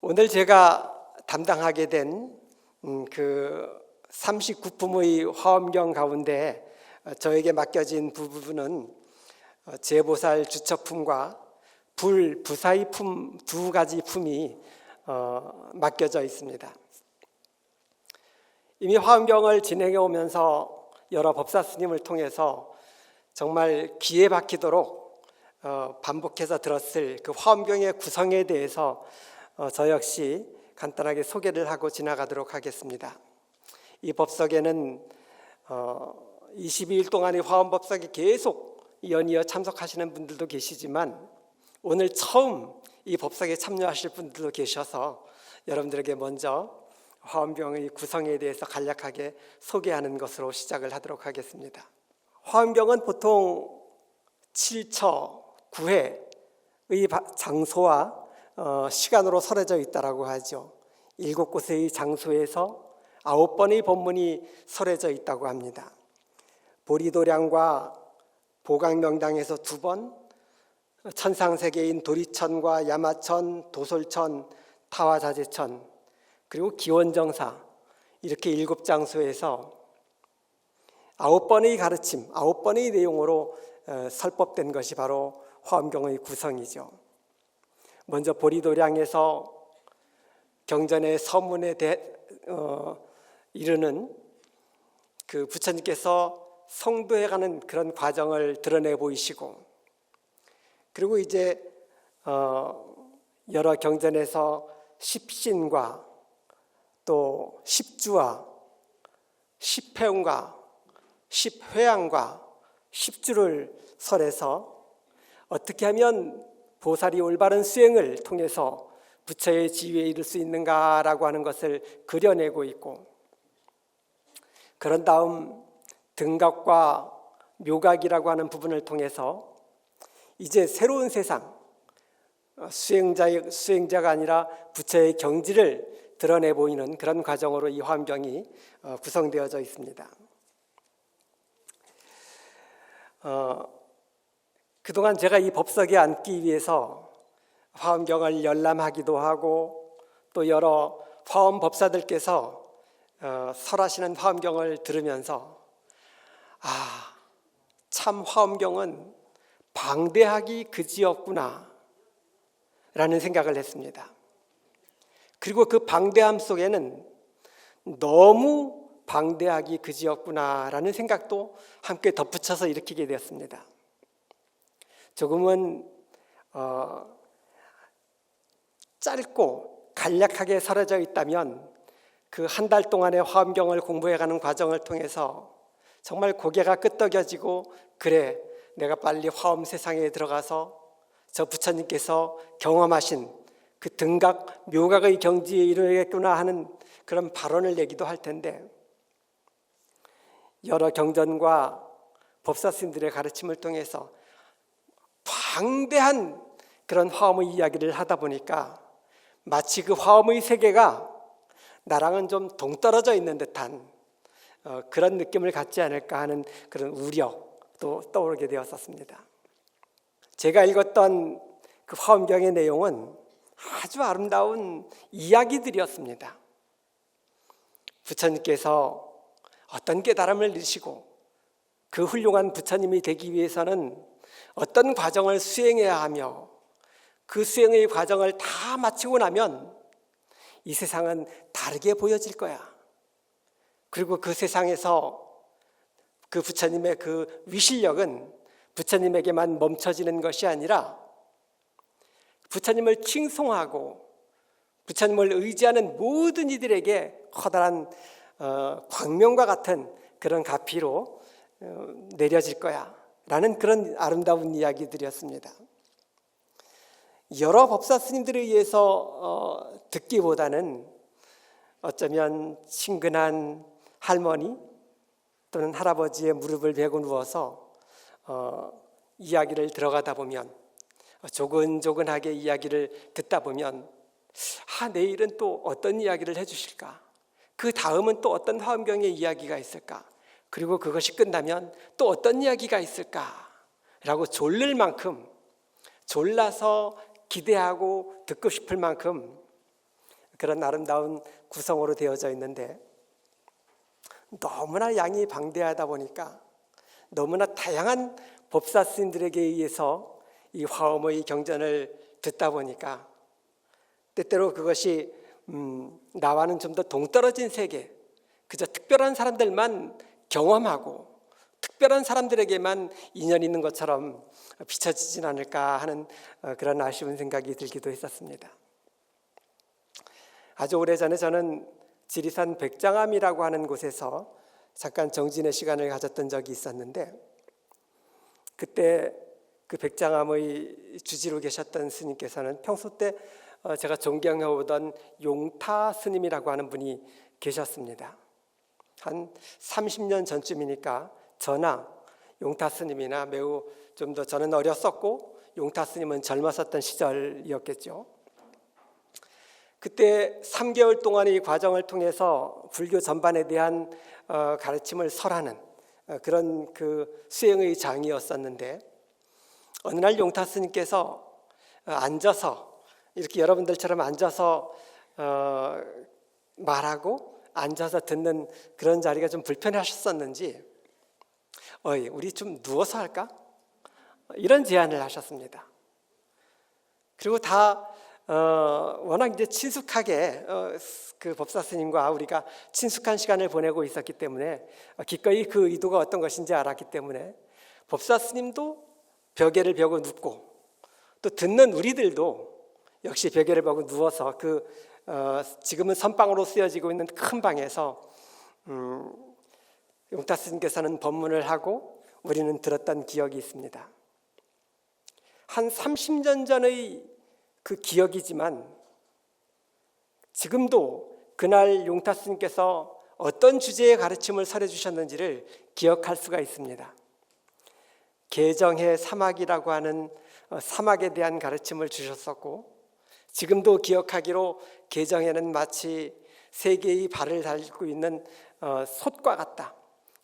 오늘 제가 담당하게 된 그 39품의 화엄경 가운데 저에게 맡겨진 부분은 제보살 주처품과 불부사의 품 두 가지 품이 맡겨져 있습니다. 이미 화엄경을 진행해 오면서 여러 법사 스님을 통해서 정말 귀에 박히도록 반복해서 들었을 그 화엄경의 구성에 대해서 저 역시 간단하게 소개를 하고 지나가도록 하겠습니다. 이 법석에는 22일 동안의 화엄법석에 계속 연이어 참석하시는 분들도 계시지만 오늘 처음 이 법석에 참여하실 분들도 계셔서 여러분들에게 먼저 화엄경의 구성에 대해서 간략하게 소개하는 것으로 시작을 하도록 하겠습니다. 화엄경은 보통 7처, 9회의 장소와 시간으로 설해져 있다고 하죠. 7곳의 장소에서 9번의 법문이 설해져 있다고 합니다. 보리도량과 보강명당에서 2번, 천상세계인 도리천과 야마천, 도솔천, 타화자재천, 그리고 기원정사, 이렇게 7장소에서 9번의 가르침, 9번의 내용으로 설법된 것이 바로 화엄경의 구성이죠. 먼저 보리도량에서 경전의 서문에 이르는 그 부처님께서 성도해가는 그런 과정을 드러내 보이시고, 그리고 이제 여러 경전에서 십신과 또 십주와 십회음과 십회양과 십주를 설해서 어떻게 하면 보살이 올바른 수행을 통해서 부처의 지위에 이를 수 있는가라고 하는 것을 그려내고 있고, 그런 다음 등각과 묘각이라고 하는 부분을 통해서 이제 새로운 세상, 수행자가 아니라 부처의 경지를 드러내 보이는 그런 과정으로 이 화엄경이 구성되어져 있습니다. 그동안 제가 이 법석에 앉기 위해서 화엄경을 열람하기도 하고 또 여러 화엄 법사들께서 설하시는 화엄경을 들으면서 참 화엄경은 방대하기 그지없구나 라는 생각을 했습니다. 그리고 그 방대함 속에는 너무 방대하기 그지없구나 라는 생각도 함께 덧붙여서 일으키게 되었습니다. 조금은 짧고 간략하게 설해져 있다면 그 한 달 동안의 화엄경을 공부해가는 과정을 통해서 정말 고개가 끄덕여지고, 그래 내가 빨리 화엄 세상에 들어가서 저 부처님께서 경험하신 그 등각 묘각의 경지에 이르겠구나 하는 그런 발언을 내기도 할 텐데, 여러 경전과 법사 스님들의 가르침을 통해서 방대한 그런 화엄의 이야기를 하다 보니까 마치 그 화엄의 세계가 나랑은 좀 동떨어져 있는 듯한 그런 느낌을 갖지 않을까 하는 그런 우려도 떠오르게 되었었습니다. 제가 읽었던 그 화엄경의 내용은 아주 아름다운 이야기들이었습니다. 부처님께서 어떤 깨달음을 이루시고 그 훌륭한 부처님이 되기 위해서는 어떤 과정을 수행해야 하며 그 수행의 과정을 다 마치고 나면 이 세상은 다르게 보여질 거야. 그리고 그 세상에서 그 부처님의 그 위실력은 부처님에게만 멈춰지는 것이 아니라 부처님을 칭송하고 부처님을 의지하는 모든 이들에게 커다란 광명과 같은 그런 가피로 내려질 거야 라는 그런 아름다운 이야기들이었습니다. 여러 법사 스님들에 의해서 듣기보다는 어쩌면 친근한 할머니 또는 할아버지의 무릎을 베고 누워서 이야기를 들어가다 보면, 조근조근하게 이야기를 듣다 보면 내일은 또 어떤 이야기를 해주실까, 그 다음은 또 어떤 화엄경의 이야기가 있을까, 그리고 그것이 끝나면 또 어떤 이야기가 있을까라고 졸릴 만큼, 졸라서 기대하고 듣고 싶을 만큼 그런 아름다운 구성으로 되어져 있는데 너무나 양이 방대하다 보니까 너무나 다양한 법사 스님들에게 의해서 이 화엄의 경전을 듣다 보니까 때때로 그것이 나와는 좀 더 동떨어진 세계, 그저 특별한 사람들만 경험하고 특별한 사람들에게만 인연이 있는 것처럼 비춰지진 않을까 하는 그런 아쉬운 생각이 들기도 했었습니다. 아주 오래전에 저는 지리산 백장암이라고 하는 곳에서 잠깐 정진의 시간을 가졌던 적이 있었는데, 그때 그 백장암의 주지로 계셨던 스님께서는 평소 때 제가 존경해오던 용타 스님이라고 하는 분이 계셨습니다. 한 30년 전쯤이니까 저나 용타 스님이나 매우 좀 더 저는 어렸었고 용타 스님은 젊었었던 시절이었겠죠. 그때 3개월 동안의 이 과정을 통해서 불교 전반에 대한 가르침을 설하는 그런 그 수행의 장이었었는데, 어느 날 용타 스님께서 앉아서 이렇게 여러분들처럼 앉아서 말하고 앉아서 듣는 그런 자리가 좀 불편하셨었는지 우리 좀 누워서 할까? 이런 제안을 하셨습니다. 그리고 다 워낙 이제 친숙하게 그 법사 스님과 우리가 친숙한 시간을 보내고 있었기 때문에 기꺼이 그 의도가 어떤 것인지 알았기 때문에 법사 스님도 벽에를 벽고 눕고 또 듣는 우리들도 역시 벽에를 벽고 누워서 지금은 선방으로 쓰여지고 있는 큰 방에서 용타 스님께서는 법문을 하고 우리는 들었던 기억이 있습니다. 한 30년 전의 그 기억이지만 지금도 그날 용타 스님께서 어떤 주제의 가르침을 설해 주셨는지를 기억할 수가 있습니다. 개정해 사막이라고 하는 사막에 대한 가르침을 주셨었고, 지금도 기억하기로 개정해는 마치 세 개의 발을 달고 있는 솥과 같다.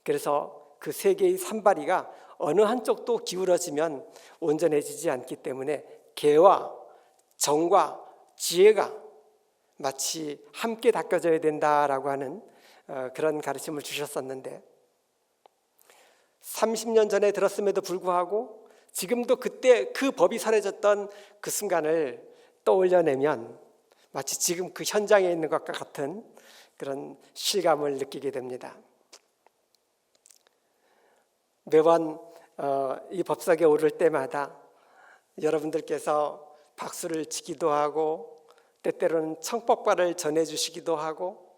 그래서 그 세 개의 산발이가 어느 한쪽도 기울어지면 온전해지지 않기 때문에 개와 정과 지혜가 마치 함께 닦여져야 된다라고 하는 그런 가르침을 주셨었는데, 30년 전에 들었음에도 불구하고 지금도 그때 그 법이 설해졌던 그 순간을 떠올려내면 마치 지금 그 현장에 있는 것과 같은 그런 실감을 느끼게 됩니다. 매번 이 법석에 오를 때마다 여러분들께서 박수를 치기도 하고 때때로는 청법과를 전해주시기도 하고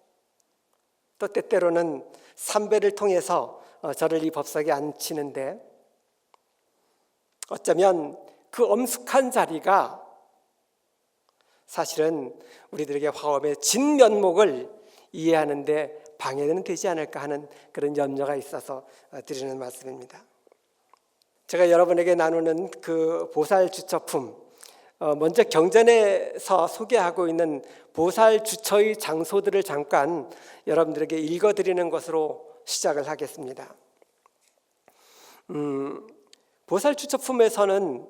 또 때때로는 삼배를 통해서 저를 이 법석에 앉히는데, 어쩌면 그 엄숙한 자리가 사실은 우리들에게 화엄의 진면목을 이해하는 데 방해는 되지 않을까 하는 그런 염려가 있어서 드리는 말씀입니다. 제가 여러분에게 나누는 그 보살 주처품, 먼저 경전에서 소개하고 있는 보살 주처의 장소들을 잠깐 여러분들에게 읽어드리는 것으로 시작을 하겠습니다. 보살 주처품에서는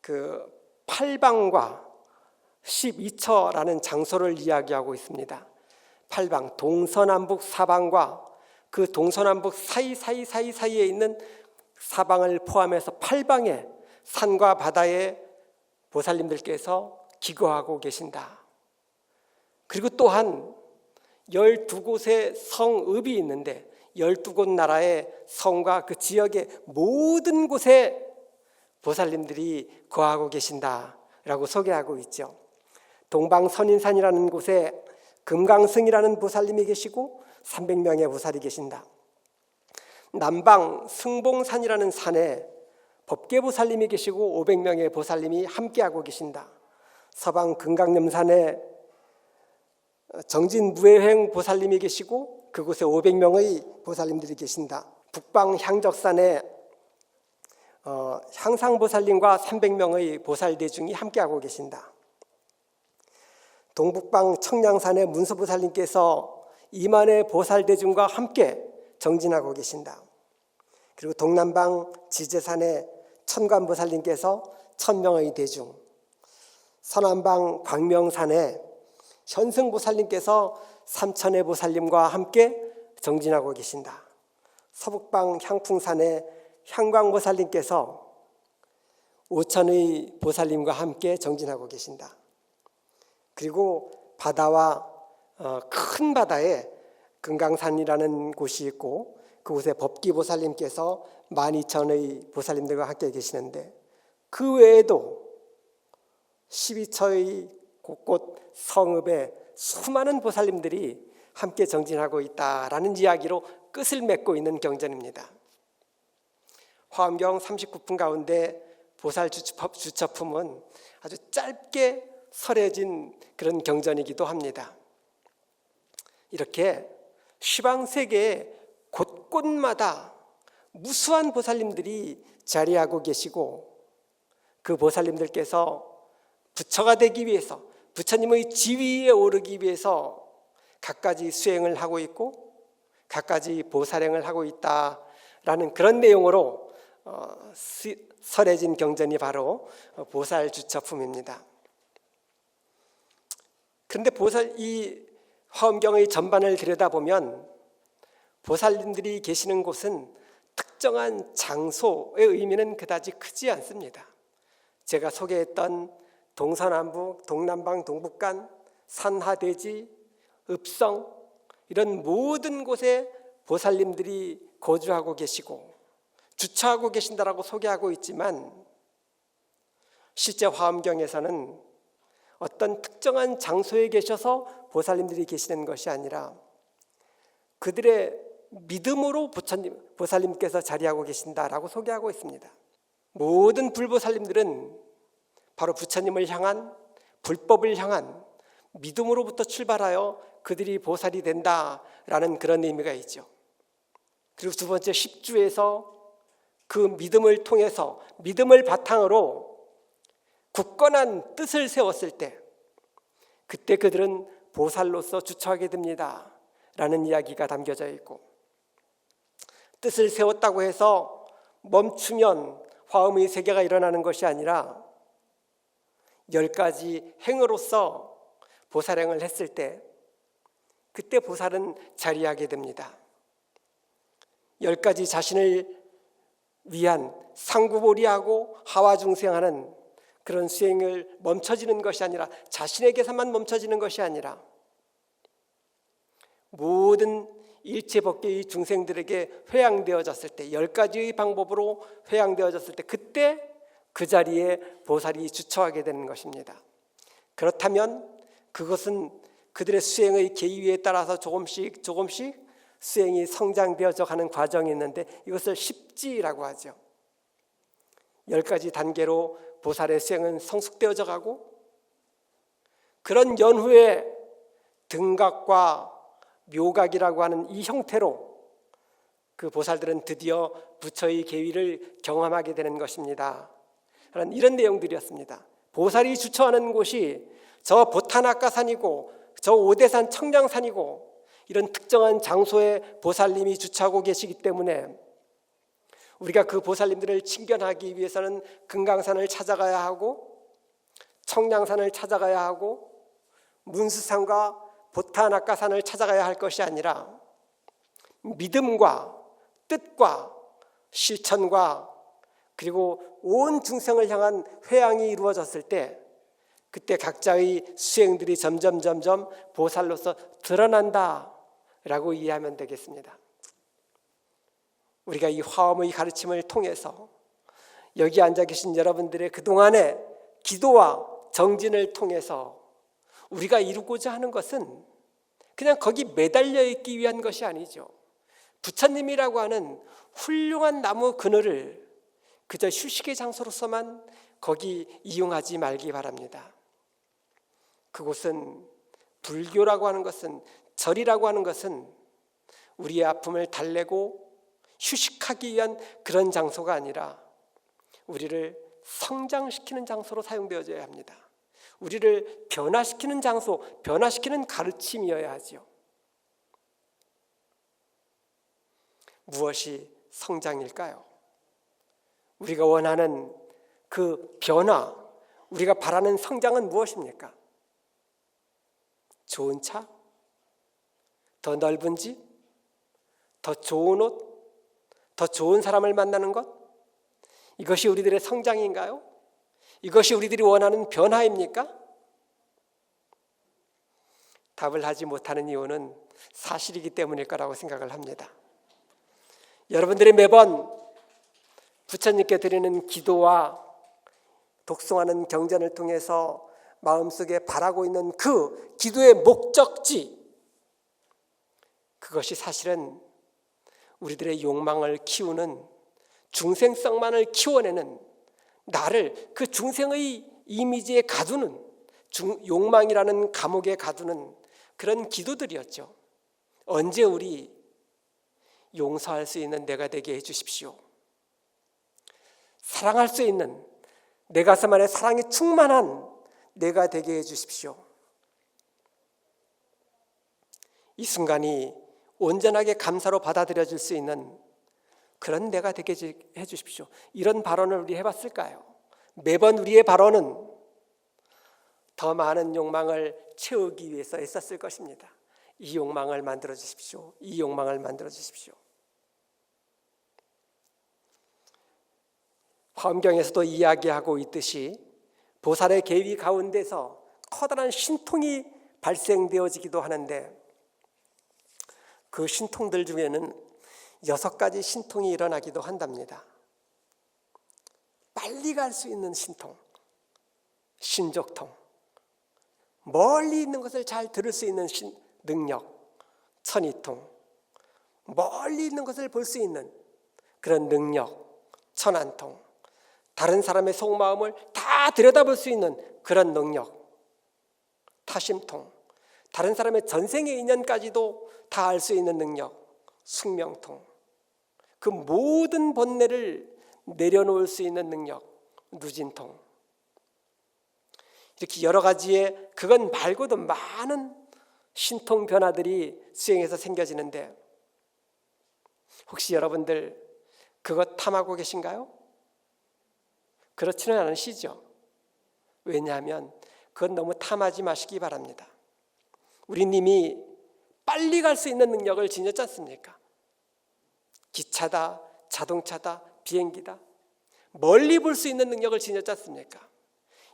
그 8방과 12처라는 장소를 이야기하고 있습니다. 8방, 동서남북 사방과 그 동서남북 사이에 있는 사방을 포함해서 8방의 산과 바다에 보살님들께서 기거하고 계신다. 그리고 또한 12곳의 성읍이 있는데 12곳 나라의 성과 그 지역의 모든 곳에 보살님들이 거하고 계신다라고 소개하고 있죠. 동방선인산이라는 곳에 금강승이라는 보살님이 계시고 300명의 보살이 계신다. 남방 승봉산이라는 산에 법계보살님이 계시고 500명의 보살님이 함께하고 계신다. 서방 금강림산에 정진무해행 보살님이 계시고 그곳에 500명의 보살님들이 계신다. 북방 향적산에 향상보살님과 300명의 보살대중이 함께하고 계신다. 동북방 청량산의 문서보살님께서 2만의 보살대중과 함께 정진하고 계신다. 그리고 동남방 지제산의 천관보살님께서 1000명의 대중, 서남방 광명산에 현승보살님께서 삼천의 보살님과 함께 정진하고 계신다. 서북방 향풍산의 향광보살님께서 오천의 보살님과 함께 정진하고 계신다. 그리고 바다와 큰 바다에 금강산이라는 곳이 있고 그곳에 법기보살님께서 12,000의 보살님들과 함께 계시는데 그 외에도 12처의 곳곳 성읍에 수많은 보살님들이 함께 정진하고 있다라는 이야기로 끝을 맺고 있는 경전입니다. 화엄경 39품 가운데 보살 주처품은 아주 짧게 설해진 그런 경전이기도 합니다. 이렇게 시방세계에 곳곳마다 무수한 보살님들이 자리하고 계시고 그 보살님들께서 부처가 되기 위해서 부처님의 지위에 오르기 위해서 갖가지 수행을 하고 있고 갖가지 보살행을 하고 있다라는 그런 내용으로 설해진 경전이 바로 보살주처품입니다. 그런데 이 화엄경의 전반을 들여다보면 보살님들이 계시는 곳은 특정한 장소의 의미는 그다지 크지 않습니다. 제가 소개했던 동서남북, 동남방, 동북간, 산하대지, 읍성 이런 모든 곳에 보살님들이 거주하고 계시고 주처하고 계신다라고 소개하고 있지만 실제 화엄경에서는 어떤 특정한 장소에 계셔서 보살님들이 계시는 것이 아니라 그들의 믿음으로 보살님께서 자리하고 계신다라고 소개하고 있습니다. 모든 불보살님들은 바로 부처님을 향한 불법을 향한 믿음으로부터 출발하여 그들이 보살이 된다라는 그런 의미가 있죠. 그리고 두 번째 10주에서 그 믿음을 통해서 믿음을 바탕으로 굳건한 뜻을 세웠을 때 그때 그들은 보살로서 주처하게 됩니다 라는 이야기가 담겨져 있고 뜻을 세웠다고 해서 멈추면 화엄의 세계가 일어나는 것이 아니라 10가지 행으로서 보살행을 했을 때 그때 보살은 자리하게 됩니다. 10가지 자신을 위한 상구보리하고 하와중생하는 그런 수행을 멈춰지는 것이 아니라 자신에게서만 멈춰지는 것이 아니라 모든 일체법계의 중생들에게 회양되어졌을 때 10가지의 방법으로 회양되어졌을 때 그때 그 자리에 보살이 주처하게 되는 것입니다. 그렇다면 그것은 그들의 수행의 계위에 따라서 조금씩 수행이 성장되어져 가는 과정이 있는데 이것을 십지라고 하죠. 10가지 단계로 보살의 수행은 성숙되어져 가고 그런 연후에 등각과 묘각이라고 하는 이 형태로 그 보살들은 드디어 부처의 계위를 경험하게 되는 것입니다. 이런 내용들이었습니다. 보살이 주처하는 곳이 저 보타나카산이고 저 오대산 청량산이고 이런 특정한 장소에 보살님이 주처하고 계시기 때문에 우리가 그 보살님들을 친견하기 위해서는 금강산을 찾아가야 하고 청량산을 찾아가야 하고 문수산과 보타나카산을 찾아가야 할 것이 아니라 믿음과 뜻과 실천과 그리고 온 중생을 향한 회양이 이루어졌을 때 그때 각자의 수행들이 점점 보살로서 드러난다라고 이해하면 되겠습니다. 우리가 이 화엄의 가르침을 통해서 여기 앉아 계신 여러분들의 그동안의 기도와 정진을 통해서 우리가 이루고자 하는 것은 그냥 거기 매달려 있기 위한 것이 아니죠. 부처님이라고 하는 훌륭한 나무 그늘을 그저 휴식의 장소로서만 거기 이용하지 말기 바랍니다. 그곳은 불교라고 하는 것은 절이라고 하는 것은 우리의 아픔을 달래고 휴식하기 위한 그런 장소가 아니라 우리를 성장시키는 장소로 사용되어져야 합니다. 우리를 변화시키는 장소, 변화시키는 가르침이어야 하죠. 무엇이 성장일까요? 우리가 원하는 그 변화, 우리가 바라는 성장은 무엇입니까? 좋은 차, 더 넓은 집, 더 좋은 옷, 더 좋은 사람을 만나는 것? 이것이 우리들의 성장인가요? 이것이 우리들이 원하는 변화입니까? 답을 하지 못하는 이유는 사실이기 때문일 거라고 생각을 합니다. 여러분들이 매번 부처님께 드리는 기도와 독송하는 경전을 통해서 마음속에 바라고 있는 그 기도의 목적지, 그것이 사실은 우리들의 욕망을 키우는, 중생성만을 키워내는, 나를 그 중생의 이미지에 가두는, 욕망이라는 감옥에 가두는 그런 기도들이었죠. 언제 우리 용서할 수 있는 내가 되게 해주십시오. 사랑할 수 있는, 내 가슴 안에 사랑이 충만한 내가 되게 해주십시오. 이 순간이 온전하게 감사로 받아들여질 수 있는 그런 내가 되게 해주십시오. 이런 발언을 우리 해봤을까요? 매번 우리의 발언은 더 많은 욕망을 채우기 위해서 애썼을 것입니다. 이 욕망을 만들어 주십시오. 이 욕망을 만들어 주십시오. 화엄경에서도 이야기하고 있듯이 보살의 계위 가운데서 커다란 신통이 발생되어지기도 하는데, 그 신통들 중에는 6가지 신통이 일어나기도 한답니다. 빨리 갈 수 있는 신통, 신족통, 멀리 있는 것을 잘 들을 수 있는 능력, 천이통, 멀리 있는 것을 볼 수 있는 그런 능력, 천안통, 다른 사람의 속마음을 다 들여다볼 수 있는 그런 능력, 타심통, 다른 사람의 전생의 인연까지도 다 알 수 있는 능력, 숙명통, 그 모든 번뇌를 내려놓을 수 있는 능력, 누진통. 이렇게 여러 가지의, 그건 말고도 많은 신통 변화들이 수행에서 생겨지는데, 혹시 여러분들 그것 탐하고 계신가요? 그렇지는 않으시죠? 왜냐하면 그건 너무 탐하지 마시기 바랍니다. 우리 님이 빨리 갈 수 있는 능력을 지녔지 않습니까? 기차다, 자동차다, 비행기다, 멀리 볼 수 있는 능력을 지녔지 않습니까?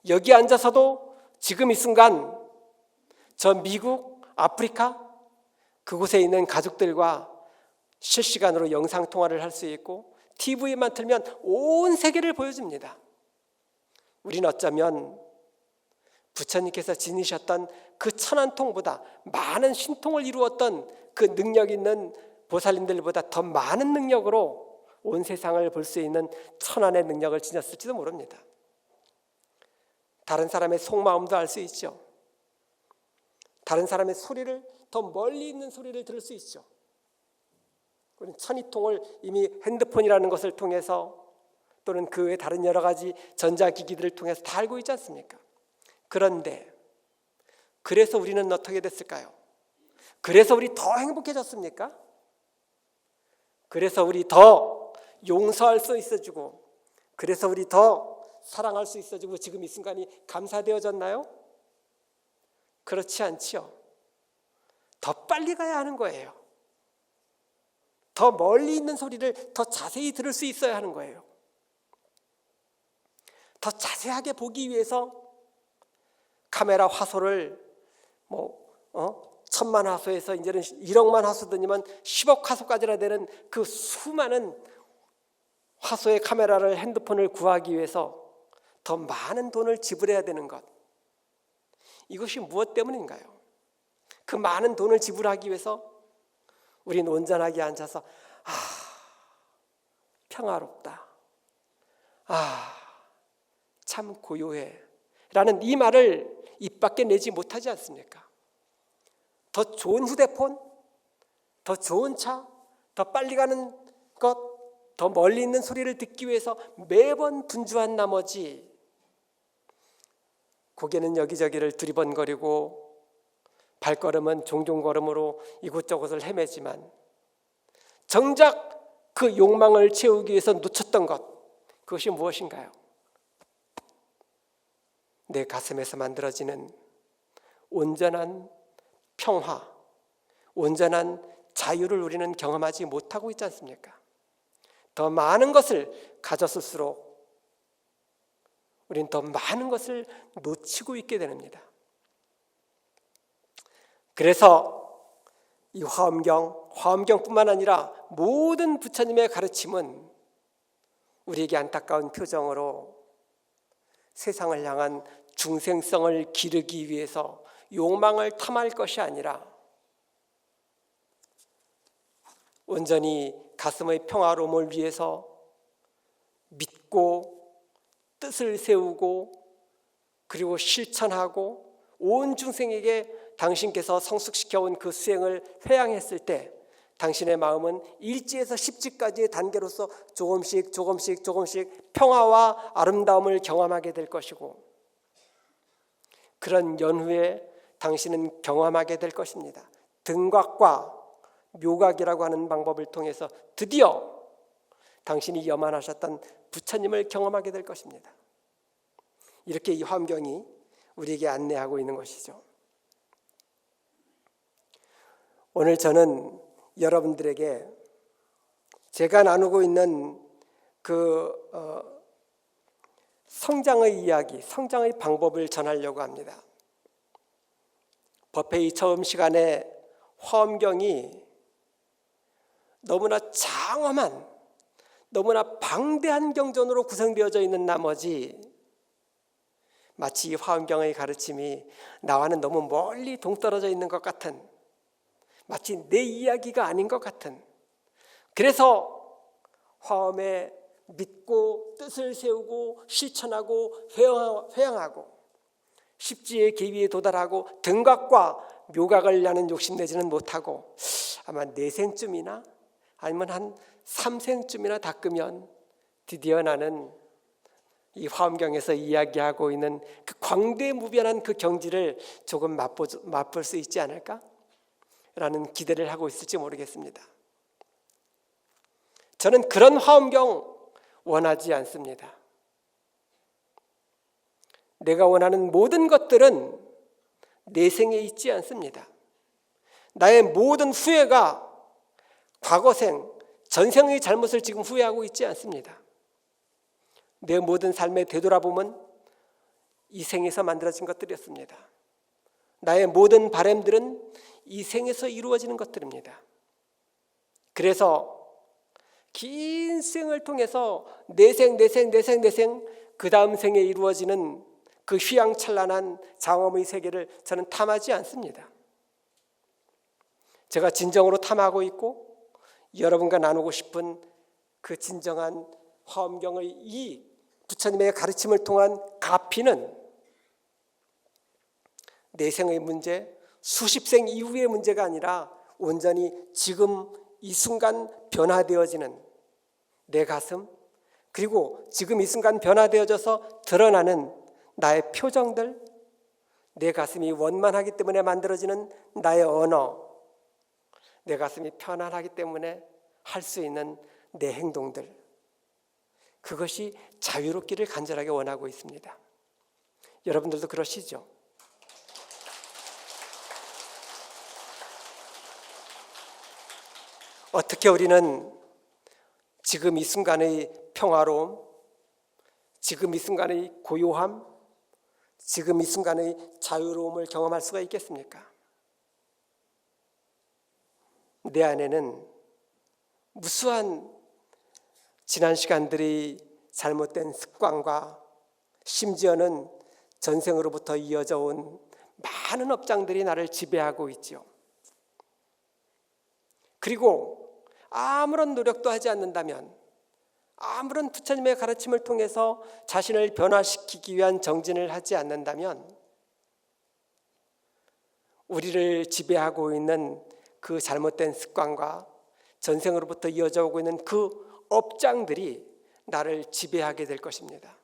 여기 앉아서도 지금 이 순간 저 미국, 아프리카 그곳에 있는 가족들과 실시간으로 영상통화를 할 수 있고, TV만 틀면 온 세계를 보여줍니다. 우리는 어쩌면 부처님께서 지니셨던 그 천안통보다 많은 신통을 이루었던 그 능력 있는 보살님들보다 더 많은 능력으로 온 세상을 볼 수 있는 천안의 능력을 지녔을지도 모릅니다. 다른 사람의 속마음도 알 수 있죠. 다른 사람의 소리를, 더 멀리 있는 소리를 들을 수 있죠. 우리는 천이통을 이미 핸드폰이라는 것을 통해서, 또는 그 외 다른 여러 가지 전자기기들을 통해서 다 알고 있지 않습니까? 그런데 그래서 우리는 어떻게 됐을까요? 그래서 우리 더 행복해졌습니까? 그래서 우리 더 용서할 수 있어지고, 그래서 우리 더 사랑할 수 있어지고 지금 이 순간이 감사되어졌나요? 그렇지 않지요. 더 빨리 가야 하는 거예요. 더 멀리 있는 소리를 더 자세히 들을 수 있어야 하는 거예요. 더 자세하게 보기 위해서 카메라 화소를 1000만 화소에서 이제는 1억만 화소더니만 10억 화소까지나 되는 그 수많은 화소의 카메라를, 핸드폰을 구하기 위해서 더 많은 돈을 지불해야 되는 것, 이것이 무엇 때문인가요? 그 많은 돈을 지불하기 위해서 우리는 온전하게 앉아서 평화롭다, 참 고요해 라는 이 말을 입 밖에 내지 못하지 않습니까? 더 좋은 휴대폰, 더 좋은 차, 더 빨리 가는 것, 더 멀리 있는 소리를 듣기 위해서 매번 분주한 나머지 고개는 여기저기를 두리번거리고 발걸음은 종종 걸음으로 이곳저곳을 헤매지만, 정작 그 욕망을 채우기 위해서 놓쳤던 것, 그것이 무엇인가요? 내 가슴에서 만들어지는 온전한 평화, 온전한 자유를 우리는 경험하지 못하고 있지 않습니까? 더 많은 것을 가졌을수록 우리는 더 많은 것을 놓치고 있게 됩니다. 그래서 이 화엄경뿐만 아니라 모든 부처님의 가르침은 우리에게 안타까운 표정으로 세상을 향한 중생성을 기르기 위해서 욕망을 탐할 것이 아니라 온전히 가슴의 평화로움을 위해서 믿고 뜻을 세우고 그리고 실천하고 온 중생에게 당신께서 성숙시켜온 그 수행을 회양했을 때 당신의 마음은 1지에서 10지까지의 단계로서 조금씩 평화와 아름다움을 경험하게 될 것이고, 그런 연후에 당신은 경험하게 될 것입니다. 등각과 묘각이라고 하는 방법을 통해서 드디어 당신이 염원하셨던 부처님을 경험하게 될 것입니다. 이렇게 이 화엄경이 우리에게 안내하고 있는 것이죠. 오늘 저는 여러분들에게 제가 나누고 있는 성장의 이야기, 성장의 방법을 전하려고 합니다. 법회의 처음 시간에 화엄경이 너무나 장엄한, 너무나 방대한 경전으로 구성되어져 있는 나머지 마치 이 화엄경의 가르침이 나와는 너무 멀리 동떨어져 있는 것 같은, 마치 내 이야기가 아닌 것 같은, 그래서 화엄에 믿고 뜻을 세우고 실천하고 회양하고 십지의 계위에 도달하고 등각과 묘각을 나는 욕심내지는 못하고 아마 4생쯤이나 아니면 한 3생쯤이나 닦으면 드디어 나는 이 화엄경에서 이야기하고 있는 그 광대무변한 그 경지를 조금 맛볼 수 있지 않을까? 라는 기대를 하고 있을지 모르겠습니다. 저는 그런 화엄경 원하지 않습니다. 내가 원하는 모든 것들은 내 생에 있지 않습니다. 나의 모든 후회가 과거생, 전생의 잘못을 지금 후회하고 있지 않습니다. 내 모든 삶에 되돌아보면 이 생에서 만들어진 것들이었습니다. 나의 모든 바람들은 이 생에서 이루어지는 것들입니다. 그래서 긴 생을 통해서 내생 그 다음 생에 이루어지는 그 휘황찬란한 장엄의 세계를 저는 탐하지 않습니다. 제가 진정으로 탐하고 있고 여러분과 나누고 싶은 그 진정한 화엄경의 이 부처님의 가르침을 통한 가피는 내생의 문제, 수십 생 이후의 문제가 아니라 온전히 지금 이 순간 변화되어지는 내 가슴, 그리고 지금 이 순간 변화되어져서 드러나는 나의 표정들, 내 가슴이 원만하기 때문에 만들어지는 나의 언어, 내 가슴이 편안하기 때문에 할 수 있는 내 행동들, 그것이 자유롭기를 간절하게 원하고 있습니다. 여러분들도 그러시죠? 어떻게 우리는 지금 이 순간의 평화로움, 지금 이 순간의 고요함, 지금 이 순간의 자유로움을 경험할 수가 있겠습니까? 내 안에는 무수한 지난 시간들의 잘못된 습관과 심지어는 전생으로부터 이어져 온 많은 업장들이 나를 지배하고 있죠. 그리고 아무런 노력도 하지 않는다면, 아무런 부처님의 가르침을 통해서 자신을 변화시키기 위한 정진을 하지 않는다면 우리를 지배하고 있는 그 잘못된 습관과 전생으로부터 이어져 오고 있는 그 업장들이 나를 지배하게 될 것입니다.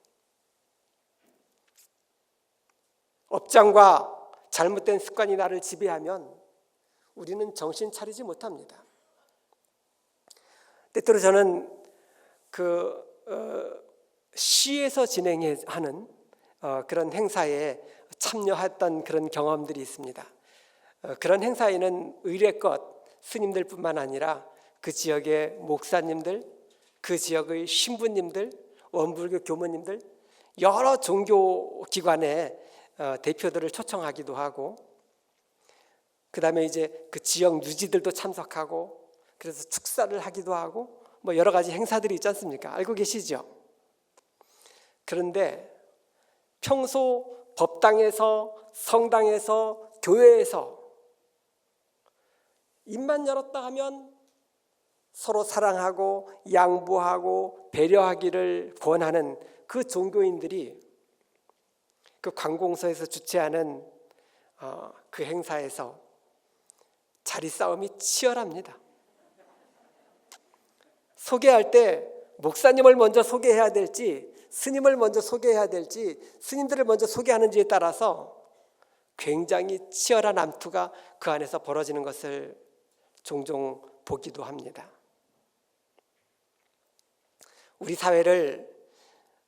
업장과 잘못된 습관이 나를 지배하면 우리는 정신 차리지 못합니다. 때때로 저는 시에서 진행하는 그런 행사에 참여했던 그런 경험들이 있습니다. 그런 행사에는 의례껏 스님들뿐만 아니라 그 지역의 목사님들, 그 지역의 신부님들, 원불교 교모님들, 여러 종교기관의 대표들을 초청하기도 하고, 그 다음에 이제 그 지역 유지들도 참석하고, 그래서 축사를 하기도 하고, 뭐 여러 가지 행사들이 있지 않습니까? 알고 계시죠? 그런데 평소 법당에서, 성당에서, 교회에서 입만 열었다 하면 서로 사랑하고 양보하고 배려하기를 권하는 그 종교인들이 그 관공서에서 주최하는 그 행사에서 자리 싸움이 치열합니다. 소개할 때 목사님을 먼저 소개해야 될지, 스님을 먼저 소개해야 될지, 스님들을 먼저 소개하는지에 따라서 굉장히 치열한 암투가 그 안에서 벌어지는 것을 종종 보기도 합니다. 우리 사회를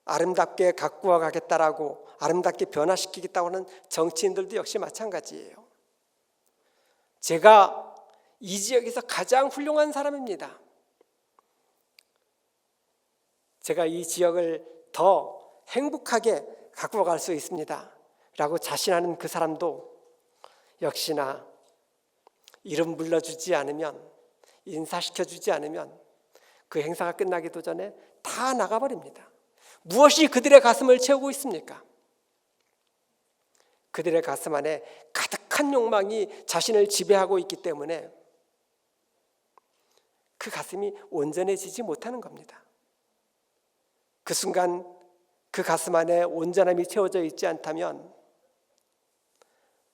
아름답게 가꾸어 가겠다라고, 아름답게 변화시키겠다고 하는 정치인들도 역시 마찬가지예요. 제가 이 지역에서 가장 훌륭한 사람입니다. 제가 이 지역을 더 행복하게 가꾸어 갈 수 있습니다 라고 자신하는 그 사람도 역시나 이름 불러주지 않으면, 인사시켜주지 않으면 그 행사가 끝나기도 전에 다 나가버립니다. 무엇이 그들의 가슴을 채우고 있습니까? 그들의 가슴 안에 가득한 욕망이 자신을 지배하고 있기 때문에 그 가슴이 온전해지지 못하는 겁니다. 그 순간 그 가슴 안에 온전함이 채워져 있지 않다면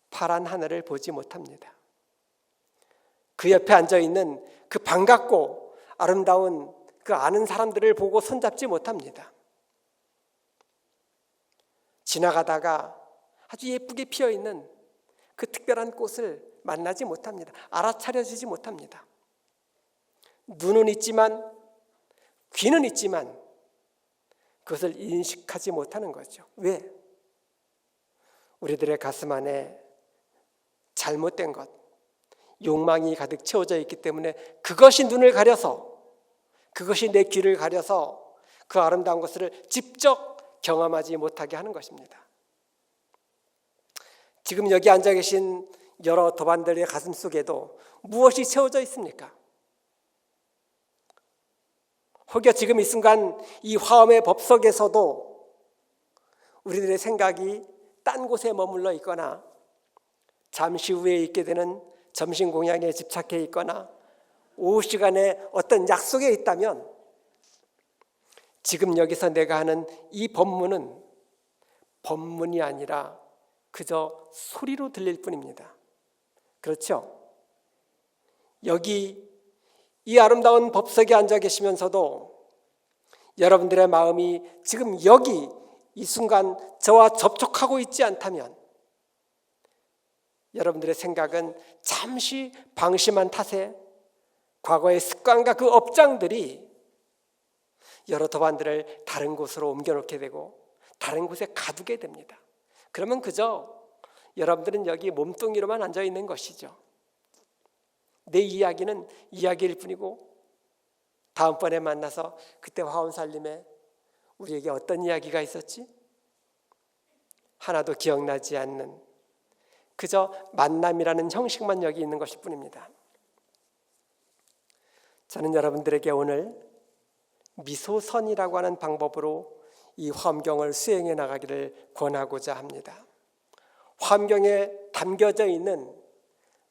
파란 하늘을 보지 못합니다. 그 옆에 앉아있는 그 반갑고 아름다운 그 아는 사람들을 보고 손잡지 못합니다. 지나가다가 아주 예쁘게 피어있는 그 특별한 꽃을 만나지 못합니다. 알아차려주지 못합니다. 눈은 있지만, 귀는 있지만 그것을 인식하지 못하는 거죠. 왜? 우리들의 가슴 안에 잘못된 것, 욕망이 가득 채워져 있기 때문에 그것이 눈을 가려서, 그것이 내 귀를 가려서 그 아름다운 것을 직접 경험하지 못하게 하는 것입니다. 지금 여기 앉아 계신 여러 도반들의 가슴 속에도 무엇이 채워져 있습니까? 혹여 지금 이 순간 이 화엄의 법 속에서도 우리들의 생각이 딴 곳에 머물러 있거나 잠시 후에 있게 되는 점심 공양에 집착해 있거나 오후 시간에 어떤 약속에 있다면 지금 여기서 내가 하는 이 법문은 법문이 아니라 그저 소리로 들릴 뿐입니다. 그렇죠? 여기 이 아름다운 법석에 앉아 계시면서도 여러분들의 마음이 지금 여기 이 순간 저와 접촉하고 있지 않다면 여러분들의 생각은 잠시 방심한 탓에 과거의 습관과 그 업장들이 여러 도반들을 다른 곳으로 옮겨놓게 되고 다른 곳에 가두게 됩니다. 그러면 그저 여러분들은 여기 몸뚱이로만 앉아있는 것이죠. 내 이야기는 이야기일 뿐이고 다음번에 만나서 그때 화엄살림에 우리에게 어떤 이야기가 있었지? 하나도 기억나지 않는 그저 만남이라는 형식만 여기 있는 것일 뿐입니다. 저는 여러분들에게 오늘 미소선이라고 하는 방법으로 이 화엄경을 수행해 나가기를 권하고자 합니다. 화엄경에 담겨져 있는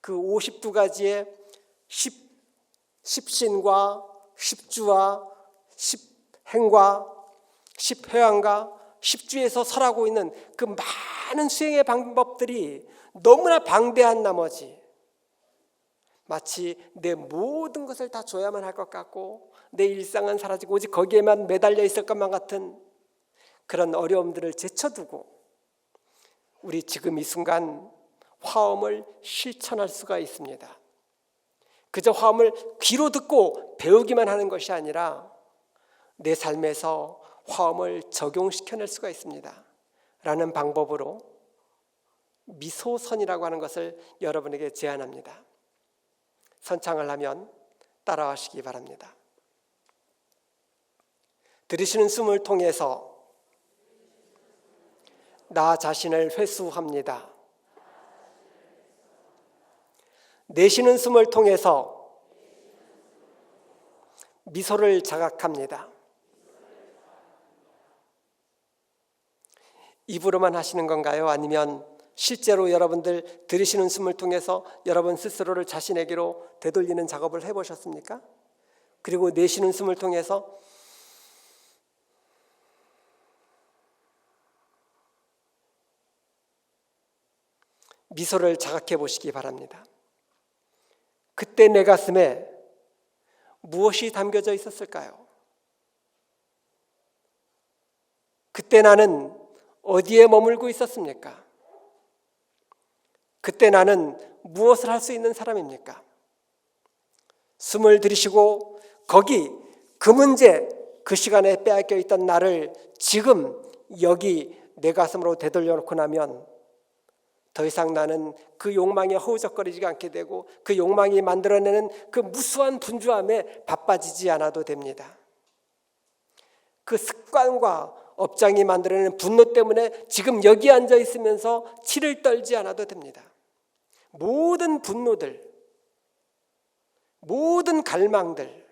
그 52가지의 십신과 십주와 십행과 십회왕과 십주에서 설하고 있는 그 많은 수행의 방법들이 너무나 방대한 나머지 마치 내 모든 것을 다 줘야만 할 것 같고 내 일상은 사라지고 오직 거기에만 매달려 있을 것만 같은 그런 어려움들을 제쳐두고 우리 지금 이 순간 화엄을 실천할 수가 있습니다. 그저 화엄을 귀로 듣고 배우기만 하는 것이 아니라 내 삶에서 화엄을 적용시켜낼 수가 있습니다. 라는 방법으로 미소선이라고 하는 것을 여러분에게 제안합니다. 선창을 하면 따라하시기 바랍니다. 들이쉬는 숨을 통해서 나 자신을 회수합니다. 내쉬는 숨을 통해서 미소를 자각합니다. 입으로만 하시는 건가요? 아니면 실제로 여러분들 들이쉬는 숨을 통해서 여러분 스스로를 자신에게로 되돌리는 작업을 해보셨습니까? 그리고 내쉬는 숨을 통해서 미소를 자각해 보시기 바랍니다. 그때 내 가슴에 무엇이 담겨져 있었을까요? 그때 나는 어디에 머물고 있었습니까? 그때 나는 무엇을 할 수 있는 사람입니까? 숨을 들이쉬고 거기 그 문제, 그 시간에 빼앗겨 있던 나를 지금 여기 내 가슴으로 되돌려 놓고 나면 더 이상 나는 그 욕망에 허우적거리지 않게 되고 그 욕망이 만들어내는 그 무수한 분주함에 바빠지지 않아도 됩니다. 그 습관과 업장이 만들어내는 분노 때문에 지금 여기 앉아 있으면서 치를 떨지 않아도 됩니다. 모든 분노들, 모든 갈망들,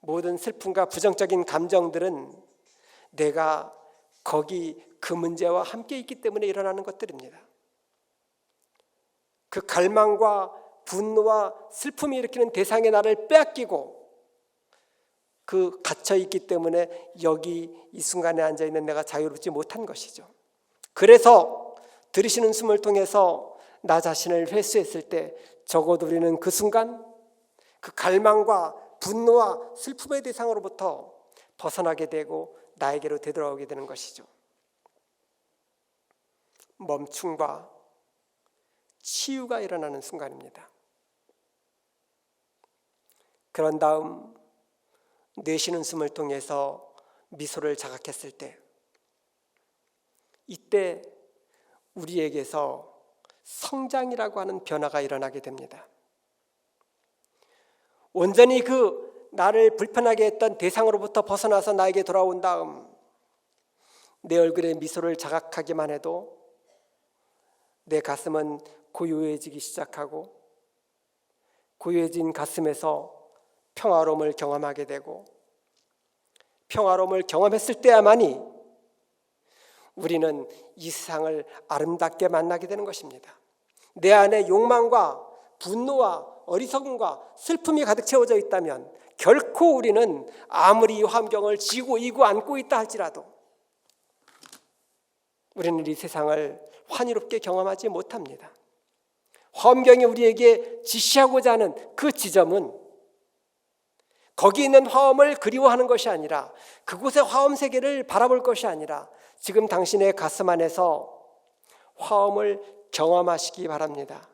모든 슬픔과 부정적인 감정들은 내가 거기 그 문제와 함께 있기 때문에 일어나는 것들입니다. 그 갈망과 분노와 슬픔이 일으키는 대상의 나를 빼앗기고 그 갇혀있기 때문에 여기 이 순간에 앉아있는 내가 자유롭지 못한 것이죠. 그래서 들이쉬는 숨을 통해서 나 자신을 회수했을 때 적어도 우리는 그 순간 그 갈망과 분노와 슬픔의 대상으로부터 벗어나게 되고 나에게로 되돌아오게 되는 것이죠. 멈춤과 치유가 일어나는 순간입니다. 그런 다음 내쉬는 숨을 통해서 미소를 자각했을 때 이때 우리에게서 성장이라고 하는 변화가 일어나게 됩니다. 온전히 그 나를 불편하게 했던 대상으로부터 벗어나서 나에게 돌아온 다음 내 얼굴에 미소를 자각하기만 해도 내 가슴은 고요해지기 시작하고 고요해진 가슴에서 평화로움을 경험하게 되고 평화로움을 경험했을 때야만이 우리는 이 세상을 아름답게 만나게 되는 것입니다. 내 안에 욕망과 분노와 어리석음과 슬픔이 가득 채워져 있다면 결코 우리는 아무리 이 환경을 지고 이고 안고 있다 할지라도 우리는 이 세상을 환희롭게 경험하지 못합니다. 화엄경이 우리에게 지시하고자 하는 그 지점은 거기 있는 화엄을 그리워하는 것이 아니라 그곳의 화엄 세계를 바라볼 것이 아니라 지금 당신의 가슴 안에서 화엄을 경험하시기 바랍니다.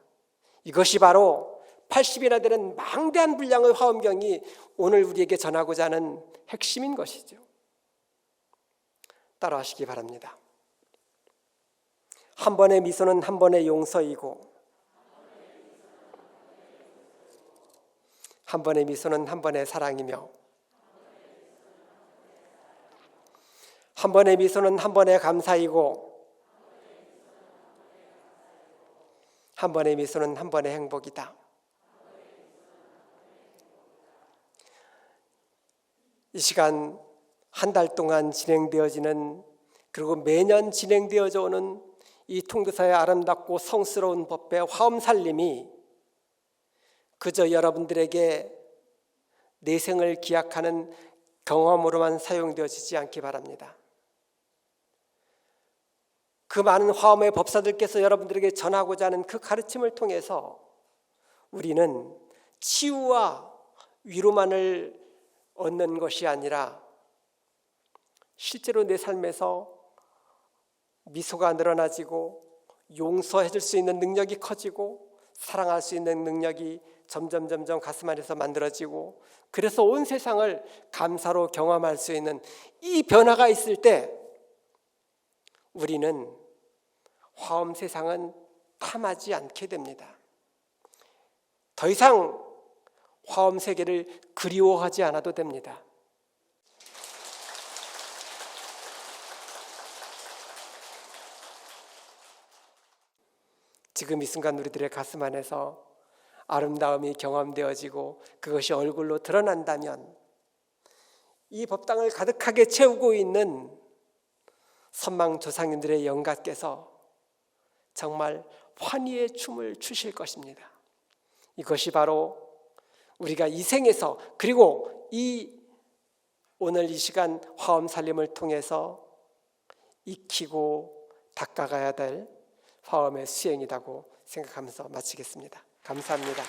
이것이 바로 80이나 되는 망대한 분량의 화엄경이 오늘 우리에게 전하고자 하는 핵심인 것이죠. 따라하시기 바랍니다. 한 번의 미소는 한 번의 용서이고 한 번의 미소는 한 번의 사랑이며 한 번의 미소는 한 번의 감사이고 한 번의 미소는 한 번의 행복이다. 이 시간 한 달 동안 진행되어지는 그리고 매년 진행되어져 오는 이 통도사의 아름답고 성스러운 법배 화엄 살림이 그저 여러분들에게 내생을 기약하는 경험으로만 사용되어지지 않기 바랍니다. 그 많은 화엄의 법사들께서 여러분들에게 전하고자 하는 그 가르침을 통해서 우리는 치유와 위로만을 얻는 것이 아니라 실제로 내 삶에서 미소가 늘어나지고 용서해 줄 수 있는 능력이 커지고 사랑할 수 있는 능력이 점점 가슴 안에서 만들어지고 그래서 온 세상을 감사로 경험할 수 있는 이 변화가 있을 때 우리는 화엄 세상은 탐하지 않게 됩니다. 더 이상 화엄 세계를 그리워하지 않아도 됩니다. 지금 이 순간 우리들의 가슴 안에서 아름다움이 경험되어지고 그것이 얼굴로 드러난다면 이 법당을 가득하게 채우고 있는 선망 조상님들의 영가께서 정말 환희의 춤을 추실 것입니다. 이것이 바로 우리가 이 생에서 그리고 오늘 이 시간 화엄 살림을 통해서 익히고 닦아가야 될 화엄의 수행이라고 생각하면서 마치겠습니다. 감사합니다.